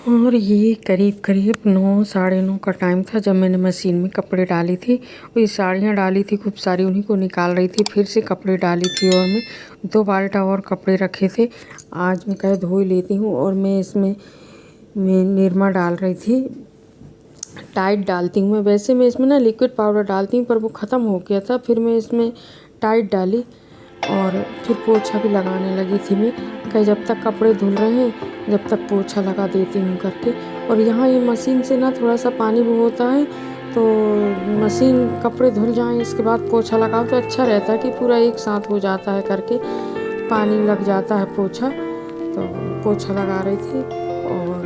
और ये करीब करीब 9 साढ़े 9 का टाइम था जब मैंने मशीन में कपड़े डाली थी। और ये साड़ियाँ डाली थी खूब सारी, उन्हीं को निकाल रही थी। फिर से कपड़े डाली थी और मैं 2 बाल्टा और कपड़े रखे थे। आज मैं कहे धो ही लेती हूँ। और मैं इसमें निरमा डाल रही थी, टाइड डालती हूँ मैं। वैसे मैं इसमें ना लिक्विड पाउडर डालती हूँ पर वो ख़त्म हो गया था, फिर मैं इसमें टाइड डाली और फिर पोछा भी लगाने लगी थी मैं। कहीं जब तक कपड़े धुल रहे हैं जब तक पोछा लगा देती हूँ करके। और यहाँ ये मशीन से ना थोड़ा सा पानी भी होता है, तो मशीन कपड़े धुल जाएं इसके बाद पोछा लगाओ तो अच्छा रहता है कि पूरा एक साथ हो जाता है करके, पानी लग जाता है पोछा। तो पोछा लगा रही थी और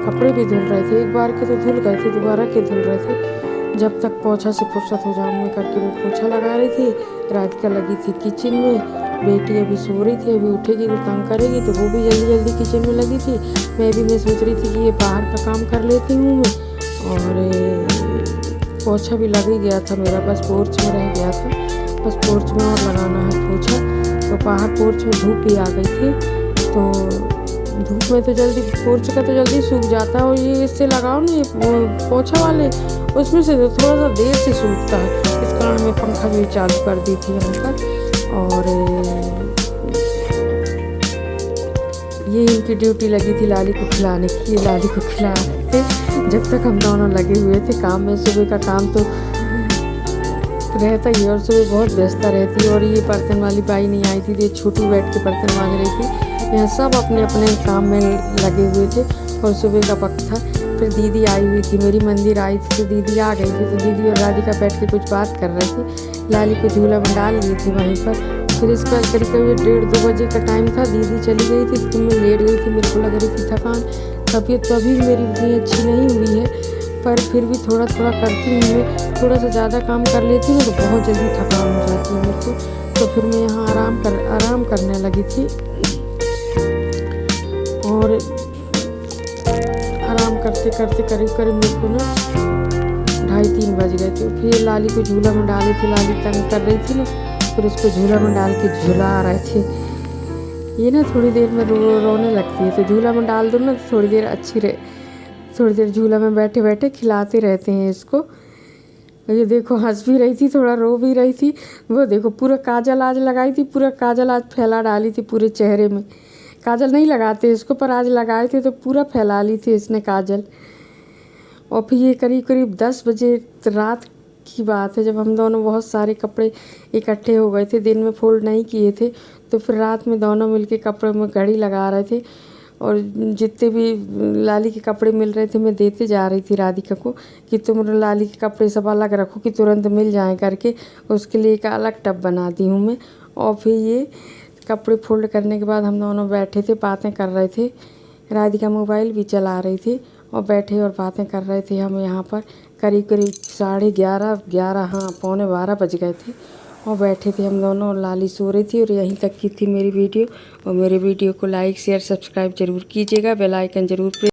कपड़े भी धुल रहे थे। एक बार के तो धुल गए थे, दोबारा के धुल रहे थे। जब तक पोछा से फुर्सत हो जाऊँ मैं करके मैं पोछा लगा रही थी। राधिका लगी थी किचन में, बेटी अभी सो रही थी, अभी उठेगी तो तंग करेगी, तो वो भी जल्दी जल्दी किचन में लगी थी। मैं सोच रही थी कि ये बाहर का काम कर लेती हूँ मैं। और पोछा भी लग ही गया था मेरा, बस पोर्च में रह गया था, बस पोर्च में और लगाना है पोछा। तो बाहर पोर्च में धूप भी आ गई थी, तो धूप में तो जल्दी पोर्च का तो जल्दी सूख जाता है। और ये इससे लगाओ ना, ये पोछा वाले, उसमें से तो थोड़ा सा देर से सूखता है। इस कारण मैं पंखा भी चालू कर दी थी यहाँ पर। और ये इनकी ड्यूटी लगी थी लाली को खिलाने की। ये लाली को खिला थे जब तक हम दोनों लगे हुए थे काम में। सुबह का काम तो रहता ही, और सुबह बहुत व्यस्तता रहती है। और ये बर्तन वाली बाई नहीं आई थी, ये छोटी बैठ के बर्तन मांज रही थी। यहाँ सब अपने अपने काम में लगे हुए थे और सुबह का वक्त था। फिर दीदी आई हुई थी, मेरी मंदिर आई थी, तो दीदी आ गई थी। तो दीदी और राधिका बैठ के कुछ बात कर रही थी। लाली को झूला में डाल ली थी वहीं पर। फिर इसका करीब 1:30-2 बजे का टाइम था, दीदी चली गई थी, तो मैं लेट गई थी। मेरे को लग रही थी थकान, तबीयत तो अभी मेरी इतनी अच्छी नहीं हुई है, पर फिर भी थोड़ा थोड़ा करती हूँ मैं। थोड़ा सा ज़्यादा काम कर लेती हूँ तो बहुत जल्दी थकान हो जाती है मेरे को। तो फिर मैं यहाँ आराम करने लगी थी। और आराम करते करते करीब मेरे को ना 2:30-3 बज गए थे। फिर लाली को झूला में डाली थी, लाली तंग कर रही थी ना, फिर उसको झूला में डाल के झूला रहे थे। ये ना थोड़ी देर में रोने लगती है, तो झूला में डाल दो ना तो थोड़ी देर अच्छी रहे। थोड़ी देर झूला में बैठे बैठे खिलाते रहते हैं इसको। ये देखो हंस भी रही थी, थोड़ा रो भी रही थी। वो देखो पूरा काजल आज लगाई थी, पूरा काजल आज फैला डाली थी पूरे चेहरे में। काजल नहीं लगाते इसको, पर आज लगाए थे तो पूरा फैला ली थी इसने काजल। और फिर ये करीब 10 बजे रात की बात है, जब हम दोनों बहुत सारे कपड़े इकट्ठे हो गए थे, दिन में फोल्ड नहीं किए थे, तो फिर रात में दोनों मिलके कपड़े में घड़ी लगा रहे थे। और जितने भी लाली के कपड़े मिल रहे थे मैं देते जा रही थी राधिका को कि तुम लाली के कपड़े सब अलग रखो कि तुरंत मिल जाए करके। उसके लिए एक अलग टब बना दी हूँ मैं। और फिर ये कपड़े फोल्ड करने के बाद हम दोनों बैठे थे, बातें कर रहे थे। राधिका मोबाइल भी चला रही थी और बैठे और बातें कर रहे थे। हम यहाँ पर करीब 11:30 हाँ 11:45 बज गए थे और बैठे थे हम दोनों। और लाली सो रही थी। और यहीं तक की थी मेरी वीडियो। और मेरे वीडियो को लाइक शेयर सब्सक्राइब ज़रूर कीजिएगा, बेल आइकन ज़रूर प्रेस